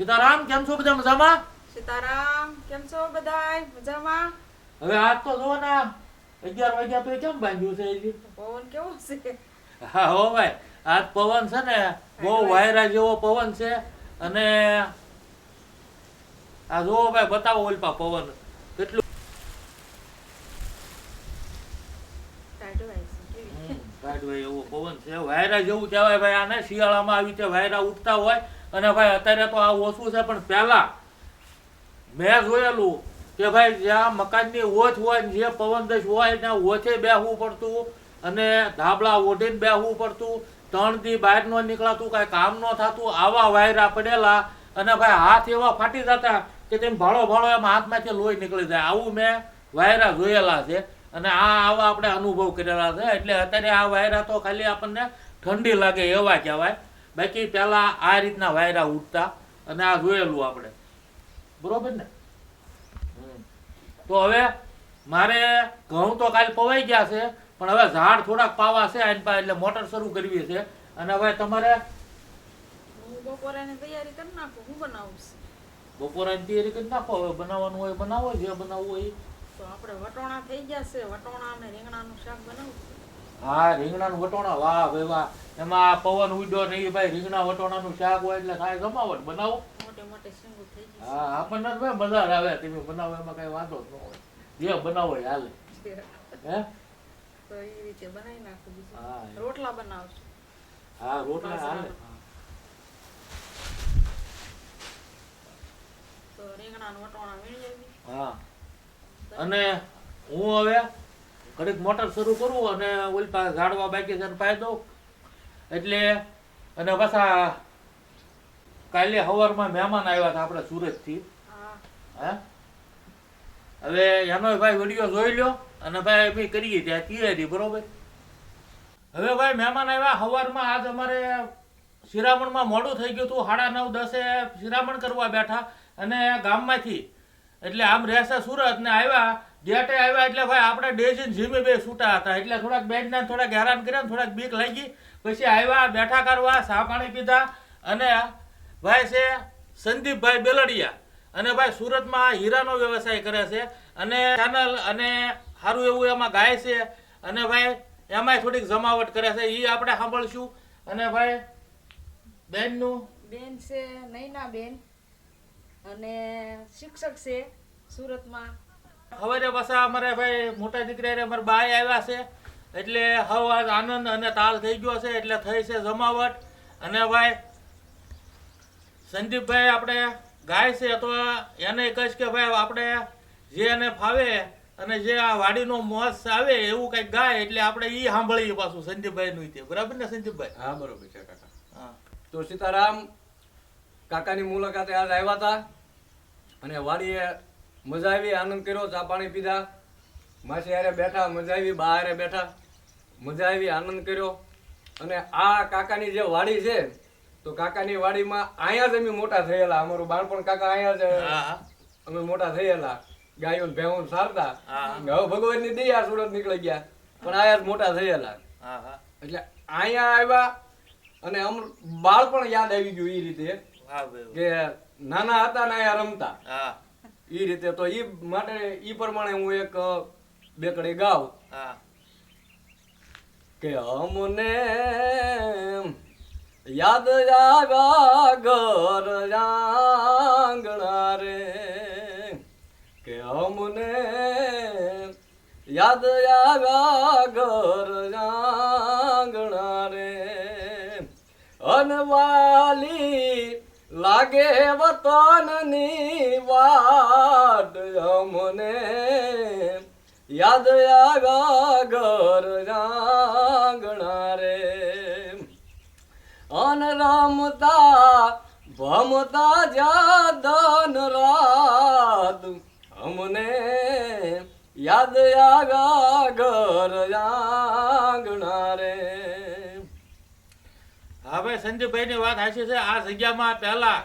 સીતારામ, કેમ છો બધા મજામાં? સીતારામ, કેમ છો બધાય મજામાં? હવે આજ તો જો ને 11 વાગ્યા તો કેમ બાંધ્યું છે હજી? પવન કેવો છે? હા હો ભાઈ, આજ પવન છે ને બહુ વાયરા જેવો પવન છે. અને આ જો ભાઈ બતાવો ઓલપા પવન કેટલું કાઢવાય છે કેવી? કાઢવાય એવો પવન છે. વાયરા જેવું કહેવાય ભાઈ આને. શિયાળામાં આવી રીતે વાયરા ઉઠતા હોય. અને ભાઈ અત્યારે તો આ ઓછું છે, પણ પહેલા મેં જોયેલું કે ભાઈ જ્યાં મકાનની ઓછ હોય ને જે પવન દસ હોય ત્યાં ઓછે બેસવું પડતું અને ધાબળા ઓઢીને બેસવું પડતું. 3 દી બહાર ન નીકળાતું, કાંઈ કામ ન થતું. આવા વાયરા પડેલા અને ભાઈ હાથ એવા ફાટી જતા કે તેમ ભાળો ભાળો એમ હાથમાંથી લોહી નીકળી જાય. આવું મેં વાયરા જોયેલા છે અને આવા આપણે અનુભવ કરેલા છે. એટલે અત્યારે આ વાયરા તો ખાલી આપણને ઠંડી લાગે એવા કહેવાય. બાકી પહેલા આ રીતના વાયરા ઉઠતા અને આ જોયેલું આપણે. બરોબર ને? તો હવે મારે ઘઉં તો કાલ પવાઈ ગયા છે, પણ હવે ઝાડ થોડાક પાવા છે આની પાસે, એટલે મોટર શરૂ કરવી છે. અને હવે તમારે હું બપોરાની તૈયારી કરી નાખું. હું બનાવું છું? બપોરાની તૈયારી કરી નાખો. હવે બનાવવાનું હોય બનાવો, જે બનાવવું હોય. તો આપણે વટોણા થઈ ગયા છે. વટોણા અને રીંગણાનું શાક બનાવું છું. હા, રીંગણાનું વટોણા, વાહ ભાઈ વાહ. એમાં પવન ઉડ્યો નહીં ભાઈ, રીંગણા વટોણાનું શાક હોય એટલે કાંઈ જમાવટ બનાવો. મોટે મોટે શીંગું થઈ ગઈ હા, આપણને તો ભાઈ મજા આવે. તમે બનાવો એમાં કઈ વાંધો જ ન હોય. જે બનાવો એ હાલે. છે. હે? તો એ રીતે બનાવી નાખું. બીજું હા. રોટલા બનાવશું. હા, રોટલા હાલે. તો રીંગણાનું વટોણા વીણી આવી. હા, અને હું હવે ઘડીક મોટર શરૂ કરું અને ઓલી પાસે ઝાડવા બાકી છે પાઈ દઉં. એટલે અને પાછા કાલે સવારમાં મહેમાન આવ્યા હતા આપણે સુરતથી. હા. હે, હવે એનો ભાઈ વિડીયો જોઈ લ્યો અને ભાઈ અમે કરીએ ત્યાં તૈયારી. બરોબર? હવે ભાઈ મહેમાન આવ્યા સવારમાં. આજ અમારે શિરામણમાં મોડું થઈ ગયું હતું. 9:30 શિરામણ કરવા બેઠા અને ગામમાંથી, એટલે આમ રહેશે સુરત ને આવ્યા. ગેટે આવ્યા એટલે ભાઈ આપણે ડેજીને જીમે બે છૂટા હતા, એટલે થોડાક બેડના થોડાક હેરાન કર્યા, થોડાક બીક લાગી. પછી આવ્યા, બેઠા કરવા, ચા પાણી પીધા. અને ભાઈ છે સંદીપભાઈ બેલડિયા, અને ભાઈ સુરતમાં હીરાનો વ્યવસાય કરે છે અને ચેનલ અને સારું એવું એમાં ગાય છે. અને ભાઈ એમાંય થોડીક જમાવટ કરે છે, એ આપણે સાંભળશું. અને ભાઈ બેનનું બેન છે નૈના બેન, અને શિક્ષક છે સુરતમાં. સવારે પાછા અમારે ભાઈ મોટા દીકરા અમારા બાય આવ્યા છે, એટલે હવે આનંદ અને તાલ થઈ ગયો છે. એટલે થઈ છે જમાવટ. અને ભાઈ સંદીપભાઈ આપણે ગાય છે તો એને કહીશ કે ભાઈ આપણે જે એને ફાવે અને જે આ વાડીનો મોજ આવે એવું કંઈક ગાય, એટલે આપણે એ સાંભળીએ પાછું સંદીપભાઈનું. તે બરાબર ને સંદીપભાઈ? હા, બરોબર છે કાકા. હા. તો સીતારામ, કાકાની મુલાકાતે આજ આવ્યા હતા અને વાડીએ મજા આવી, આનંદ કર્યો, ચા પાણી પીધા, માસી હારે બેઠા, મજા આવી, બા હારે બેઠા, મજા આવી, આનંદ કર્યો. અને આ કાકાની જે વાડી છે, તો કાકાની વાડીમાં અહીંયા જ અમે મોટા થયેલા. અમારું બાળપણ કાકા અહીંયા જ હા. અમે મોટા થયેલા. ગાયો ને ભેંસો સારતા. હા. હવે ભગવાનની દયા સુરત નીકળી ગયા, પણ અહીંયા જ મોટા થયેલા. હા. હા. એટલે અહીંયા આવ્યા અને બાળપણ યાદ આવી ગયું. એ રીતે હા ભાઈ. કે નાના હતા ને અહીંયા રમતા, હા. એ રીતે. તો એ માટે એ પ્રમાણે હું એક બે કડી ગાઉં હા. કે અમને યાદ આવ્યા ઘર આંગણા રે, કે અમને યાદ આવ્યા ઘર આંગણા રે, અનવાલી લાગે વતનની વાટ, અમને યાદ આવ્યા ઘર આંગણા રે, અન રમતા ભમતા જાદન રાત, અમને યાદ આવ્યા ઘર આંગણા રે. હા ભાઈ, સંજયભાઈ ની વાત સાચી છે. આ જગ્યામાં પહેલા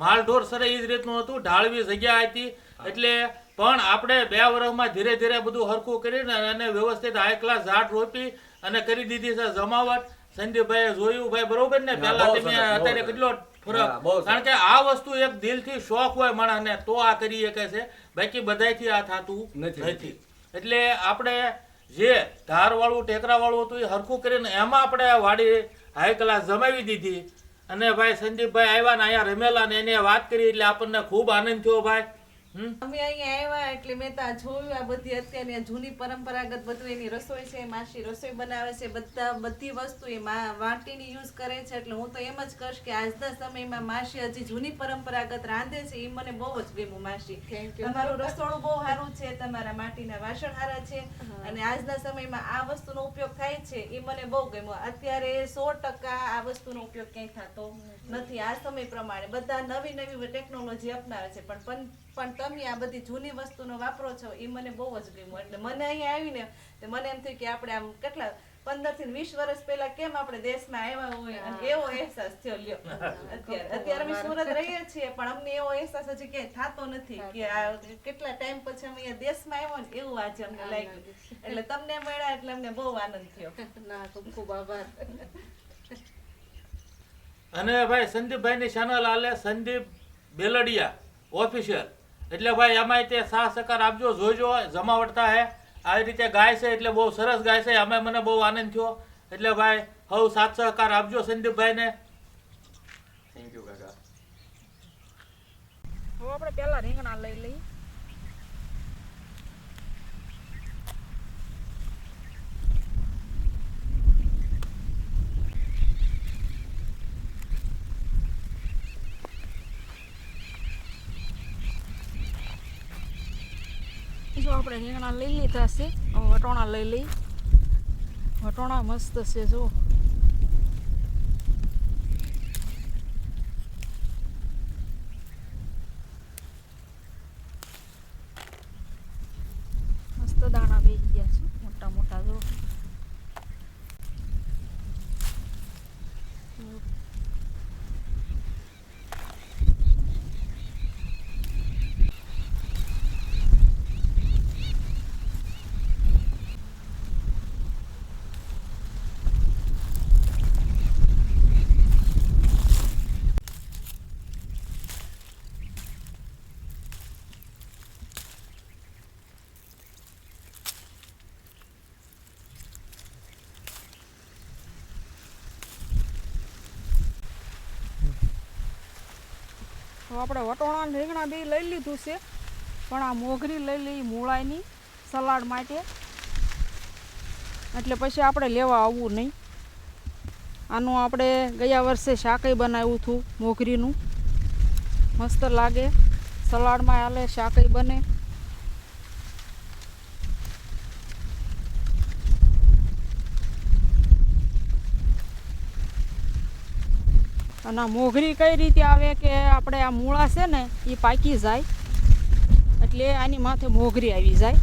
માલઢોર સરે એ જ રીતનું હતું, ઢાળવી જગ્યા હતી. એટલે પણ આપણે 2 વર્ષમાં ધીરે ધીરે બધું હરખું કરીને અને વ્યવસ્થિત હાઈ ક્લાસ ઝાડ રોપી અને કરી દીધી છે જમાવટ. સંદીપભાઈએ જોયું ભાઈ, બરોબર ને? હા, પહેલા બહુ તમે સરસ, બહુ અત્યારે સરસ. કેટલો હા, ફરક, બહુ સરસ. કારણ કે આ વસ્તુ એક દિલથી શોખ હોય માણસને તો આ કરી શકે છે, બાકી બધાયથી આ થતું નથી. નથી. એટલે આપણે જે ધારવાળું ટેકરાવાળું હતું એ હરખું કરીને એમાં આપણે વાડી હાઈ ક્લાસ જમાવી દીધી. અને ભાઈ સંદીપભાઈ આવ્યા ને અહીંયા રમેલા ને એને વાત કરી એટલે આપણને ખૂબ આનંદ થયો ભાઈ. અમે અહીંયા આવ્યા એટલે મેં ત્યાં જોયું આ બધી અત્યારની આ જૂની પરંપરાગત બધું એની રસોઈ છે, માસી રસોઈ બનાવે છે, બધી વસ્તુ એ વાટીની યુઝ કરે છે. એટલે હું તો એમ જ કહીશ કે આજના સમયમાં માસી હજી જૂની પરંપરાગત રાંધે છે, એ મને બહુ જ ગમ્યું માસી. તમારું રસોડું બહુ સારું છે, તમારા માટીના વાસણ સારા છે, અને આજના સમયમાં આ વસ્તુનો ઉપયોગ થાય છે એ મને બહુ ગમ્યું. અત્યારે 100% આ વસ્તુનો ઉપયોગ ક્યાંય થતો નથી. આ સમય પ્રમાણે બધા નવી નવી ટેકનોલોજી અપનાવે છે, પણ તમે આ બધી જૂની વસ્તુનો વાપરો છો એ મને બહુ જ ગમ્યું. એટલે મને અહીંયા આવીને તો મને એમ થયું કે આપણે આમ કેટલા 15 થી 20 વર્ષ પહેલા કેમ આપણે દેશમાં આવ્યા હોય અને એવો અહેસાસ થયો. લ્યો અત્યારે અમે સુરત રહીએ છીએ પણ અમને એવો અહેસાસ હજી ક્યાંય થતો નથી કે આ કેટલા ટાઈમ પછી અમે અહીંયા દેશમાં આવ્યો ને એવું આજે અમને લાગ્યું. એટલે તમને મળ્યા એટલે અમને બહુ આનંદ થયો. ના, ખૂબ ખૂબ આભાર. અને ભાઈ સંદીપભાઈની ચેનલ આલે સંદીપ બેલડિયા ઓફિશિયલ, એટલે ભાઈ એમાંય તે સાથ સહકાર આપજો, જોજો, જમાવટતા હે આવી રીતે ગાય છે એટલે બહુ સરસ ગાય છે. આમાં મને બહુ આનંદ થયો. એટલે ભાઈ હવ સાથ સહકાર આપજો સંદીપભાઈને. થેન્ક યુ કાકા. હવે આપણે પહેલા રીંગણા લઈ લઈએ. જો આપણે રીંગણા લઈ લીધા છે, હવે વટોણા લઈ લઈ. વટોણા મસ્ત છે જો. મસ્ત દાણા બેસી ગયા છે, મોટા મોટા જો. તો આપણે વટોણા ને રીંગણા બે લઈ લીધું છે, પણ આ મોગરી લઈ લઈ મૂળાની સલાડ માટે, એટલે પછી આપણે લેવા આવવું નહીં. આનું આપણે ગયા વર્ષે શાકય બનાવ્યું હતું મોગરીનું, મસ્ત લાગે, સલાડમાં હાલે, શાકય બને. અને આ મોગરી કઈ રીતે આવે કે આપણે આ મૂળા છે ને એ પાકી જાય એટલે આની માથે મોગરી આવી જાય.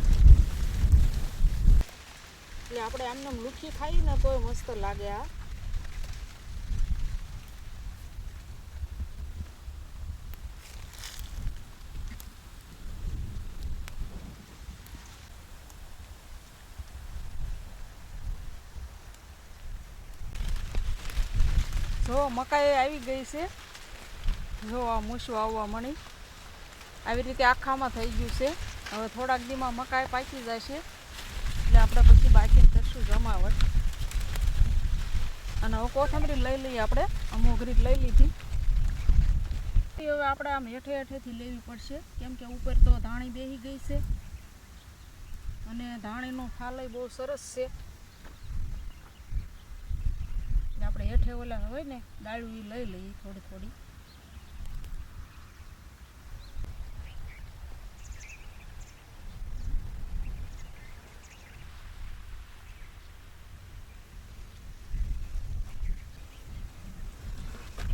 એટલે આપણે આમને લૂખી ખાઈએ ને તોય મસ્ત લાગે. આ જો મકાઈ આવી ગઈ છે, જો આ મૂછું આવવા મળી, આવી રીતે આખામાં થઈ ગયું છે. હવે થોડાક દીમાં મકાઈ પાકી જાય છે એટલે આપણે પછી બાકી કરશું જમાવટ. અને હવે કોથમરી લઈ લઈએ આપણે, મોગરી લઈ લીધી. હવે આપણે આમ હેઠે હેઠેથી લેવી પડશે કેમ કે ઉપર તો ધાણી બેસી ગઈ છે અને ધાણીનો ફાલય બહુ સરસ છે. આપણે હેઠે ઓલા હોય ને ડાળું એ લઈ લઈએ થોડી થોડી.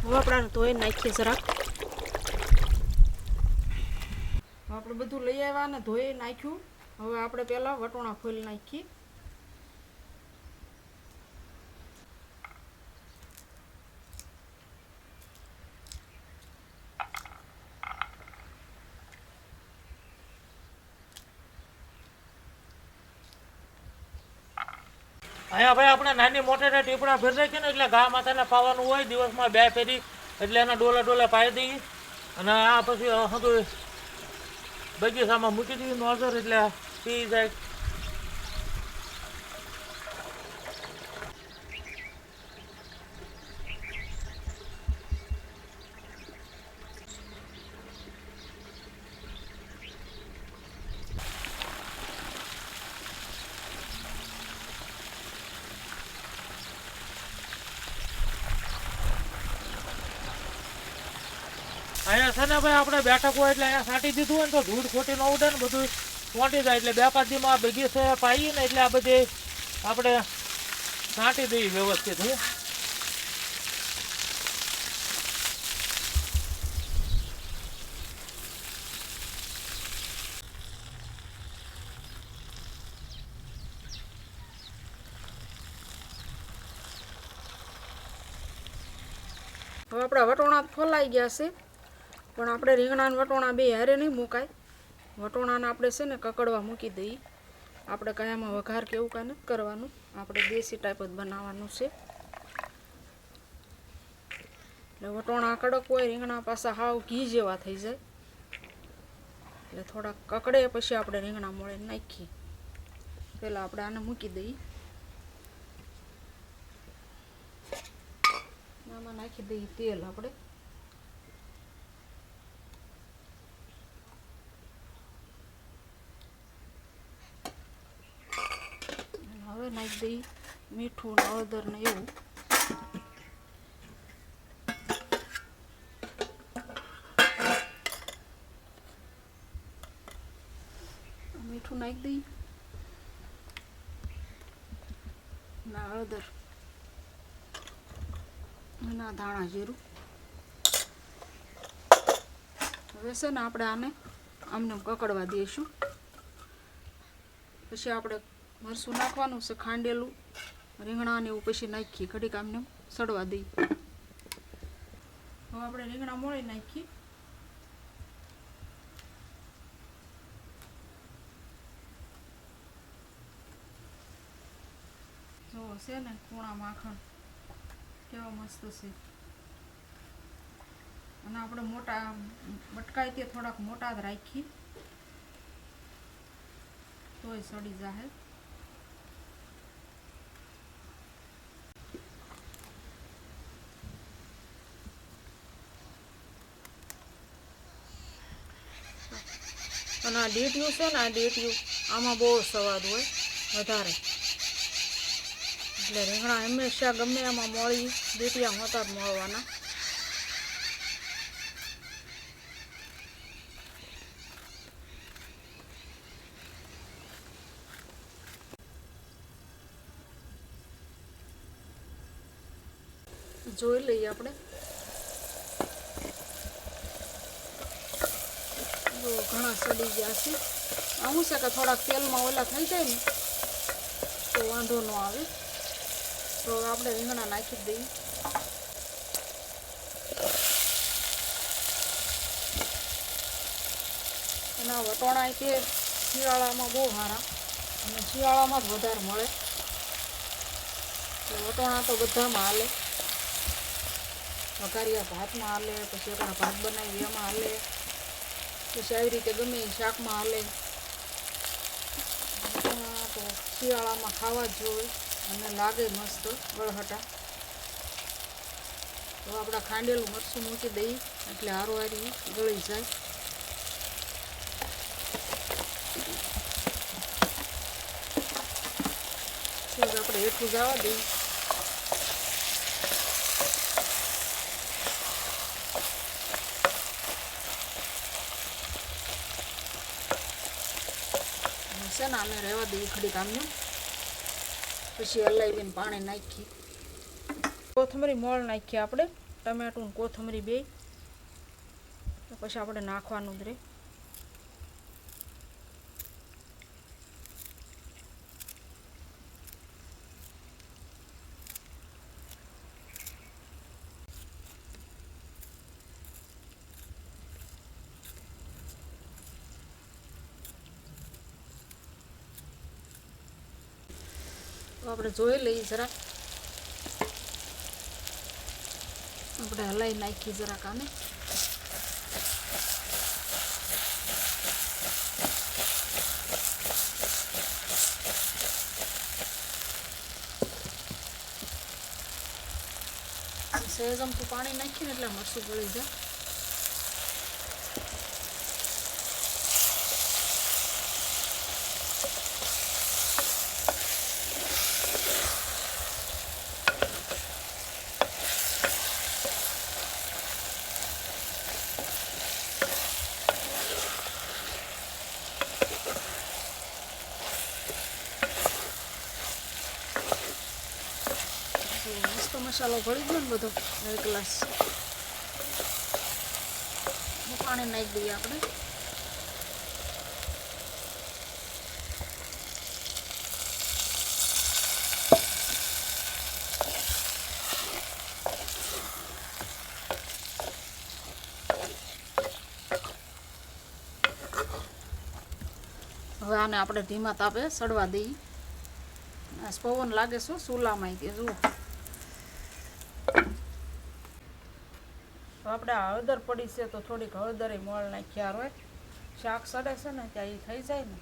હવે આપણે ધોઈ નાખીએ જરાક. આપણે બધું લઈ આવ્યા ને ધોઈ નાખ્યું. હવે આપણે પહેલા વટોણા ફોલી નાખીએ. અહીંયા ભાઈ આપણે નાની મોટેરા ટીપડા ફેર નાખીએ ને એટલે ગા માથાને પાવાનું હોય દિવસમાં 2 ફેરી, એટલે એના ડોલા પાઈ દઈએ અને આ પછી હતું બગીચામાં મૂકી દઈએ નોઝર એટલે પી જાય. અહીંયા છે ને ભાઈ આપણે બેઠક હોય એટલે અહીંયા છાંટી દીધું હોય ને તો ધૂળ ખોટી ન ઉડે ને બધું ચોંટી જાય એટલે 2-5 દીમાં બગીચે પાઈએ ને એટલે આ બધી આપણે છાંટી દઈએ વ્યવસ્થિત. હું હવે આપણા વટોણા ફોલાઈ ગયા છે, પણ આપણે રીંગણા અને વટોણા બે હારે નહીં મુકાય. વટોણાને આપણે છે ને કકડવા મૂકી દઈએ. આપણે કાંઈ આમાં વઘાર કે એવું કાંઈ નથી કરવાનું, આપણે દેશી ટાઈપ જ બનાવવાનું છે. એટલે વટોણા કડક હોય, રીંગણા પાછા હાવ ઘી જેવા થઈ જાય, એટલે થોડાક કકડે પછી આપણે રીંગણા મોળે નાખીએ. પહેલાં આપણે આને મૂકી દઈએ. આમાં નાખી દઈએ તેલ આપણે. હવે નાખી દઈએ મીઠું ને હળદર ને એવું. મીઠું નાખી દઈએ ના હળદર ના ધાણા જીરું. હવે છે ને આપણે આને આમને કકડવા દઈશું. પછી આપણે મરચું નાખવાનું છે, ખાંડેલું રીંગણા ને એવું પછી નાખીએ, ઘડીક આમને સડવા દઈએ. હવે આપણે રીંગણા મોળી નાખીએ. જો છે ને કૂણા માખણ કેવા મસ્ત છે. અને આપણે મોટા બટકાય તે થોડાક મોટા જ રાખીએ તોય સડી જાય. અને આ ડીટીયું છે ને, આ ડીટીયું આમાં બહુ સ્વાદ હોય વધારે, એટલે રીંગણા હંમેશા ગમે એમાં મોળી ડીટીયા હોતા જ મળવાના. જોઈ લઈએ આપણે. જો ઘણા સડી ગયા છે. આવું છે કે થોડાક તેલમાં ઓલા થઈ જાય ને તો વાંધો ન આવે. તો આપણે રીંગણા નાખી દઈએ. અને આ વટોણા તે શિયાળામાં બહુ સારા, અને શિયાળામાં જ વધારે મળે, એટલે વટોણા તો બધામાં હાલે. વઘારિયા ભાતમાં હાલે, પછી આપણે ભાત બનાવી એમાં હાલે, પછી આવી રીતે ગમે એ શાકમાં હાલે. તો શિયાળામાં ખાવા જ જોઈએ અને લાગે મસ્ત ગળહટા. તો આપણે ખાંડેલું મરચું મૂકી દઈએ એટલે હારું હારી ગળી જાય. આપણે હેઠું જવા દઈએ. છે ને આને રહેવા દઈએ ઘડીક આમને, પછી હલાવીને પાણી નાખીએ. કોથમરી મોળ નાખીએ આપણે, ટમેટું ને કોથમરી બે, પછી આપણે નાખવાનું જ રહે. આપણે જોઈ લઈએ જરાક, આપણે હલાવી નાખીએ જરાક આને. સહેજ આમથું પાણી નાખીને એટલે મરચું ગળી જાય. મસ્ત મસાલો ભળી ગયો ને બધો. 1 ગ્લાસ પાણી નાખી દઈએ આપણે. હવે આને આપણે ધીમા તાપે સડવા દઈએ. આ પવન લાગે શું ચૂલામાં કે જુઓ. આપણે હળદર પડી છે તો થોડીક હળદર મોળ નાખ્યા હોય. શાક સડે છે ને ત્યાં એ થઈ જાય ને,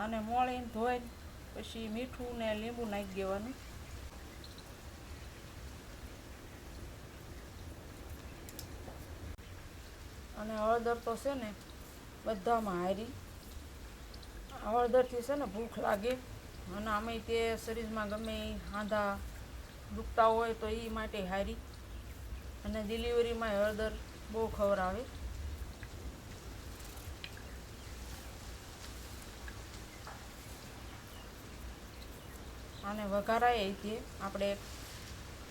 આને મોળીને ધોઈને પછી મીઠું ને લીંબુ નાખી દેવાનું. અને હળદર તો છે ને બધામાં હારી. હળદરથી છે ને ભૂખ લાગે, અને આમે તે શરીરમાં ગમે હાંધા દુખતા હોય તો એ માટે હારી. અને ડિલિવરીમાં હળદર બહુ ખવડાવે. આને વઘારાય છે આપણે,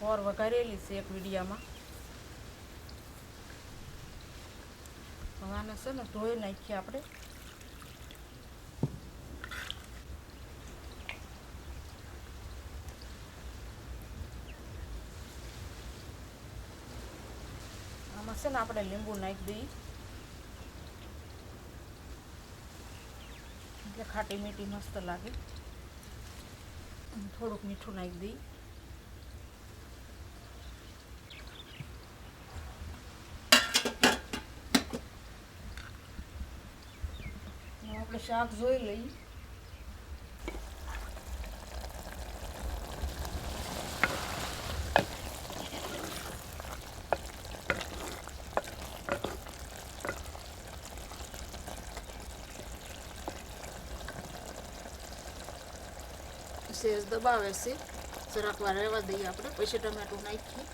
ઓર વઘારેલી છે એક વિડીયામાં. હવે આને છે ને ધોઈ નાખીએ આપણે. આમાં છે ને આપણે લીંબુ નાખી દઈએ એટલે ખાટી મીઠી મસ્ત લાગે. થોડુંક મીઠું નાખી દઈએ. આપણે શાક જોઈ લઈએ. સેજ દબાવે છે, જરાક વાર રહેવા દઈએ આપણે, પછી ટમેટું નાખીએ.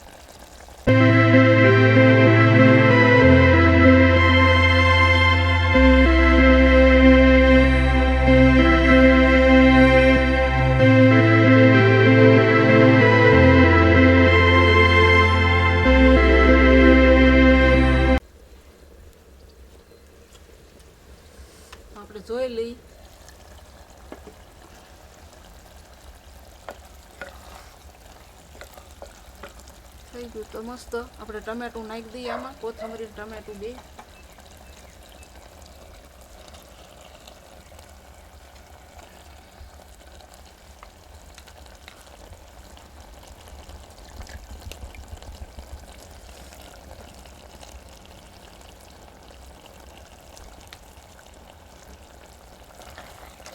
આપણે જોઈ લઈએ. થઈ ગયું તો મસ્ત. આપણે ટમેટું નાખી દઈએ આમાં, કોથમરી ટમેટું બે.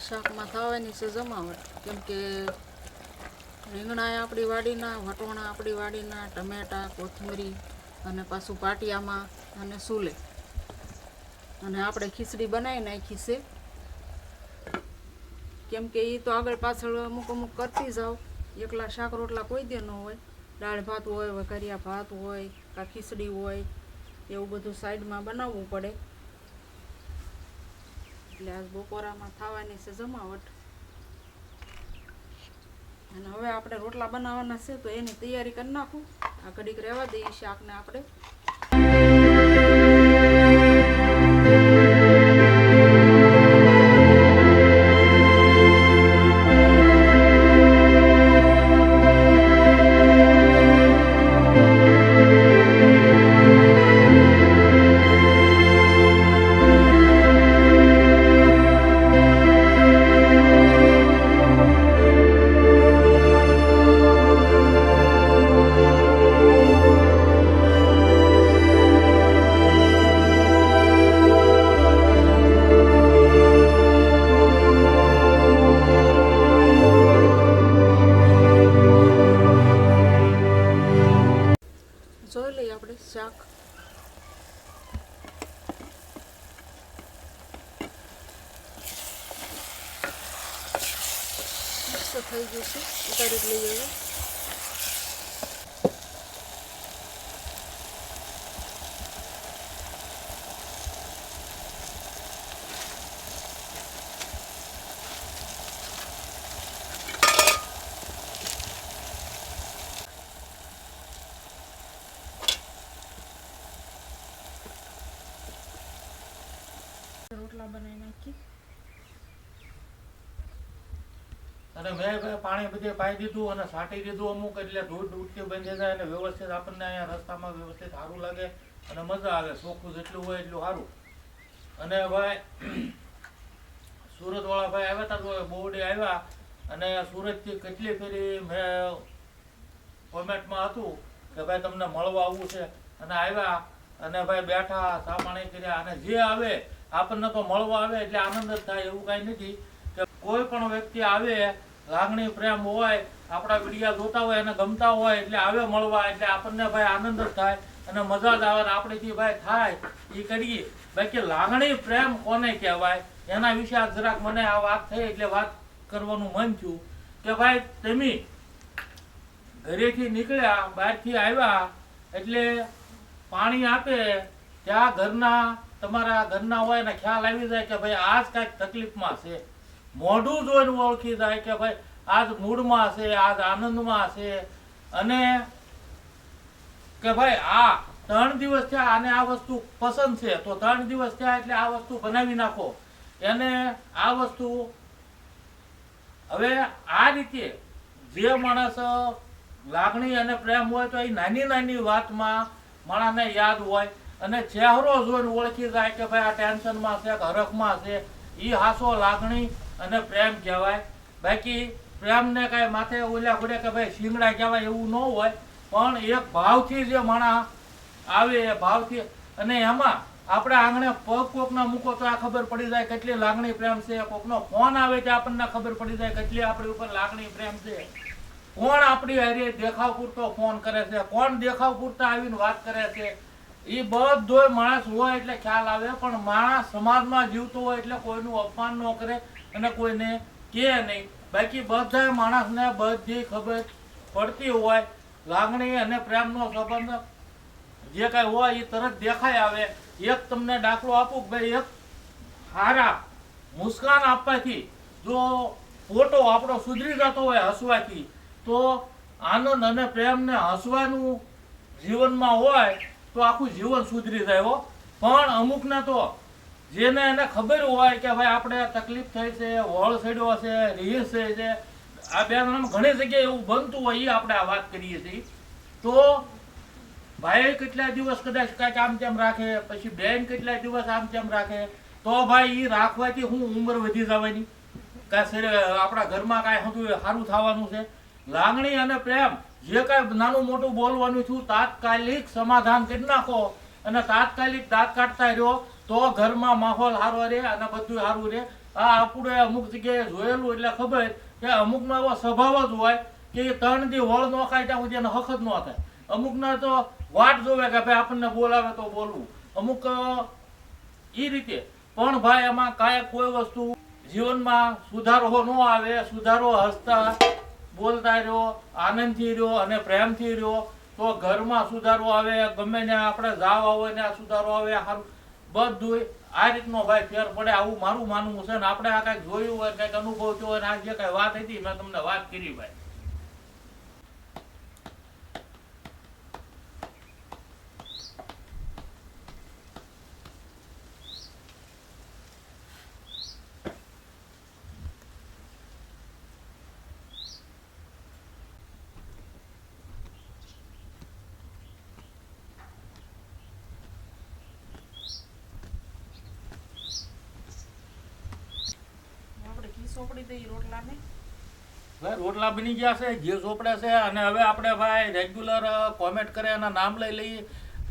શાકમાં થવાની છે જમાવટ, કેમ કે રીંગણા આપણી વાડીના, વટોણા આપણી વાડીના, ટમેટા, કોથમરી અને પાછું પાટિયામાં અને સુલે. અને આપણે ખીચડી બનાવી નાખી છે, કેમ કે એ તો આગળ પાછળ અમુક અમુક કરતી જાઓ. એકલા શાક રોટલા કોઈ દે ન હોય. દાળ ભાત હોય, વઘારિયા ભાત હોય, કાં ખીચડી હોય, એવું બધું સાઈડમાં બનાવવું પડે. એટલે આજ બપોરામાં થવાની છે જમાવટ. અને હવે આપણે રોટલા બનાવવાના છે તો એની તૈયારી કરી નાખું. આ ઘડીક રહેવા દઈએ શાકને આપણે. દઈએ હવે. રોટલા બનાવી નાખી. અને મેં ભાઈ પાણી બધે પાઈ દીધું અને છાંટી દીધું અમુક, એટલે ધૂળ ઉઠતી બંધ જાય અને વ્યવસ્થિત આપણને અહીંયા રસ્તામાં વ્યવસ્થિત સારું લાગે અને મજા આવે. ચોખ્ખું જેટલું હોય એટલું સારું. અને ભાઈ સુરતવાળા ભાઈ આવ્યા હતા તો બોર્ડે આવ્યા અને સુરતથી કેટલી ફેરી મેં કોમેન્ટમાં હતું કે ભાઈ તમને મળવા આવવું છે, અને આવ્યા અને ભાઈ બેઠા ચા પાણી કર્યા. અને જે આવે આપણને તો મળવા આવે એટલે આનંદ જ થાય. એવું કાંઈ નથી કે કોઈ પણ વ્યક્તિ આવે, લાગણી પ્રેમ હોય, આપણા વિડીયા જોતા હોય અને ગમતા હોય એટલે આવે મળવા, એટલે આપણને ભાઈ આનંદ જ થાય અને મજા જ આવે. ને આપણેથી ભાઈ થાય એ કરીએ. બાકી લાગણી પ્રેમ કોને કહેવાય એના વિશે આ જરાક મને આ વાત થઈ એટલે વાત કરવાનું મન થયું કે ભાઈ તમે ઘરેથી નીકળ્યા, બહારથી આવ્યા એટલે પાણી આપે ત્યાં ઘરના, તમારા ઘરના હોય ને ખ્યાલ આવી જાય કે ભાઈ આજ કાંઈક તકલીફમાં છે. મોઢું જોઈને ઓળખી જાય કે ભાઈ આજ મૂડમાં છે, આજ આનંદમાં છે. અને કે ભાઈ આ 3 દિવસ થયા આને આ વસ્તુ પસંદ છે તો 3 દિવસ થયા એટલે આ વસ્તુ બનાવી નાખો એને. આ વસ્તુ હવે આ રીતે જે માણસ લાગણી અને પ્રેમ હોય તો એ નાની નાની વાતમાં માણસને યાદ હોય અને ચહેરો જોઈને ઓળખી જાય કે ભાઈ આ ટેન્શનમાં છે, હરખમાં છે. એ હાસો લાગણી અને પ્રેમ કહેવાય. બાકી પ્રેમને કાંઈ માથે ઓલ્યા ખોડે કે ભાઈ શિંગડા કહેવાય એવું ન હોય, પણ એક ભાવથી જે માણસ આવે એ ભાવથી. અને એમાં આપણે આંગણે પગ કોકના મૂકો તો આ ખબર પડી જાય કેટલી લાગણી પ્રેમ છે. કોકનો ફોન આવે તો આપણને ખબર પડી જાય કેટલી આપણી ઉપર લાગણી પ્રેમ છે. કોણ આપણી હારે દેખાવ પૂરતો ફોન કરે છે, કોણ દેખાવ પૂરતા આવીને વાત કરે છે, એ બધોય માણસ હોય એટલે ખ્યાલ આવે. પણ માણસ સમાજમાં જીવતો હોય એટલે કોઈનું અપમાન ન કરે અને કોઈને કહે નહીં. બાકી બધા માણસને બધી ખબર પડતી હોય. લાગણી અને પ્રેમનો સંબંધ જે કાંઈ હોય એ તરત દેખાઈ આવે. એક તમને દાખલો આપું કે ભાઈ એક સારા મુસ્કાન આપવાથી જો ફોટો આપણો સુધરી જતો હોય હસવાથી, તો આનંદ અને પ્રેમને હસવાનું જીવનમાં હોય તો આખું જીવન સુધરી જાય હો. પણ અમુકને તો જેને એને ખબર હોય કે ભાઈ આપણે તકલીફ થઈ છે, વળ સડ્યો છે, રીસ છે, આ બે ઘણી જગ્યાએ એવું બનતું હોય એ આપણે આ વાત કરીએ છીએ. તો ભાઈ કેટલા દિવસ કદાચ કાંઈક આમ તેમ રાખે, પછી બેન કેટલા દિવસ આમ તેમ રાખે, તો ભાઈ એ રાખવાથી હું ઉંમર વધી જવાની, કાંઈ આપણા ઘરમાં કાંઈ હતું સારું થવાનું છે. લાગણી અને પ્રેમ જે કાંઈ નાનું મોટું બોલવાનું છું તાત્કાલિક સમાધાન કરી નાખો અને તાત્કાલિક દાંત કાઢતા રહ્યો તો ઘરમાં માહોલ સારો રહે અને બધું સારું રહે. આ આપણે અમુક જગ્યાએ જોયેલું એટલે ખબર કે અમુકનો એવો સ્વભાવ જ હોય કે 3 દી વળ ન ખાય ત્યાં સુધી એને હક જ ન થાય. અમુકના તો વાટ જોવે કે ભાઈ આપણને બોલાવે તો બોલવું, અમુક એ રીતે. પણ ભાઈ એમાં કાંઈ કોઈ વસ્તુ જીવનમાં સુધારો ન આવે. સુધારો હસતા બોલતા રહ્યો, આનંદથી રહ્યો અને પ્રેમથી રહ્યો તો ઘરમાં સુધારો આવે. ગમે ને આપણે જાવ હોય ને સુધારો આવે. સારું બધું આ રીતનો ભાઈ ફેર પડે આવું મારું માનવું છે. ને આપણે આ કાંઈક જોયું હોય, કાંઈક અનુભવ થયો હોય, આ જે કાંઈ વાત હતી મેં તમને વાત કરી ભાઈ. સોપડી દઈ રોટલાને. ભાઈ રોટલા બની ગયા છે, ઘી ચોપડે છે. અને હવે આપણે ભાઈ રેગ્યુલર કોમેન્ટ કરે એના નામ લઈ લઈએ.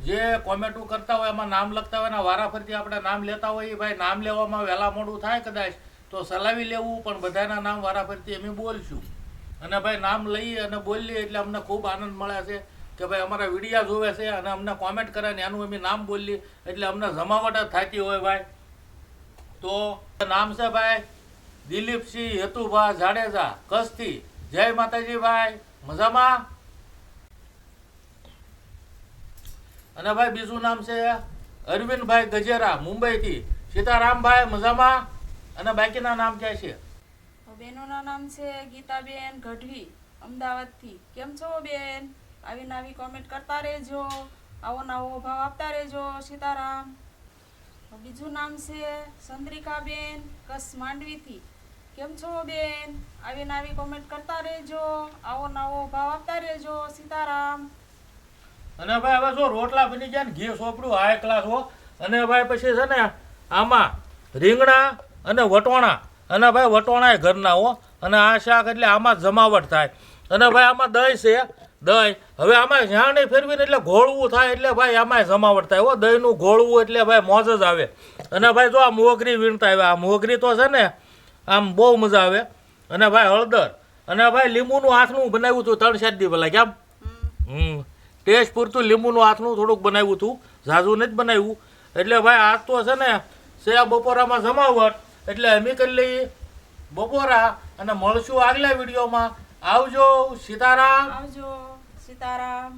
જે કોમેન્ટો કરતા હોય એમાં નામ લખતા હોય એના વારાફરતી આપણે નામ લેતા હોઈએ. ભાઈ નામ લેવામાં વહેલા મોડું થાય કદાચ તો સલાવી લેવું, પણ બધાના નામ વારાફરતી અમે બોલશું. અને ભાઈ નામ લઈએ અને બોલીએ એટલે અમને ખૂબ આનંદ મળે છે કે ભાઈ અમારા વિડીયા જોવે છે અને અમને કોમેન્ટ કરે ને એનું અમે નામ બોલીએ એટલે અમને જમાવટ જ થતી હોય ભાઈ. તો નામ છે ભાઈ દિલીપસિંહ હેતુભા જાડેજા કચ્છથી, જય માતાજી ભાઈ, મજામાં? અને ભાઈ બીજું નામ છે અરવિંદભાઈ ગજેરા, મુંબઈથી. સીતારામભાઈ, મજામાં? અને બાકીના નામ ક્યાં છે? બેનોના નામ છે ગીતાબેન ગઢવી, અમદાવાદથી. કેમ છો બેન? આવી નવી કોમેન્ટ કરતા રહેજો, આવો નવો ભાવ આપતા રહેજો. સીતારામ. બીજું નામ છે ચંદ્રિકાબેન, કચ્છ માંડવીથી. કેમ છો બેન? આવી નવી કોમેન્ટ કરતા રહેજો, આવો નવો ભાવ આપતા રહેજો. સીતારામ. અને ભાઈ હવે જો રોટલા બની ગયા ને ઘી સોપડું હાઈ ક્લાસ હો. અને ભાઈ પછી છે ને આમાં રીંગણા અને વટોણા, અને ભાઈ વટોણા ઘરના હો. અને આ શાક એટલે આમાં જમાવટ થાય. અને ભાઈ આમાં દહીં છે, દહીં. હવે આમાં જાણે ફેરવીને એટલે ઘોળવું થાય એટલે ભાઈ આમાં જમાવટ થાય હો. દહીંનું ઘોળવું એટલે ભાઈ મોજ જ આવે. અને ભાઈ જો આ મોગરી વીણતા આવે, આ મોગરી તો છે ને આમ બહુ મજા આવે. અને ભાઈ હળદર, અને ભાઈ લીંબુનું આથણું બનાવ્યું હતું 3-4 દી પહેલાં. કેમ? ટેસ્ટ પૂરતું લીંબુનું આથણું થોડુંક બનાવ્યું હતું, ઝાઝું નથી બનાવ્યું. એટલે ભાઈ આજ તો છે ને સેયા બપોરામાં જમાવટ, એટલે અમે કરી લઈએ બપોરા. અને મળશું આગલા વિડીયોમાં. આવજો. સીતારામ. આવજો. સીતારામ.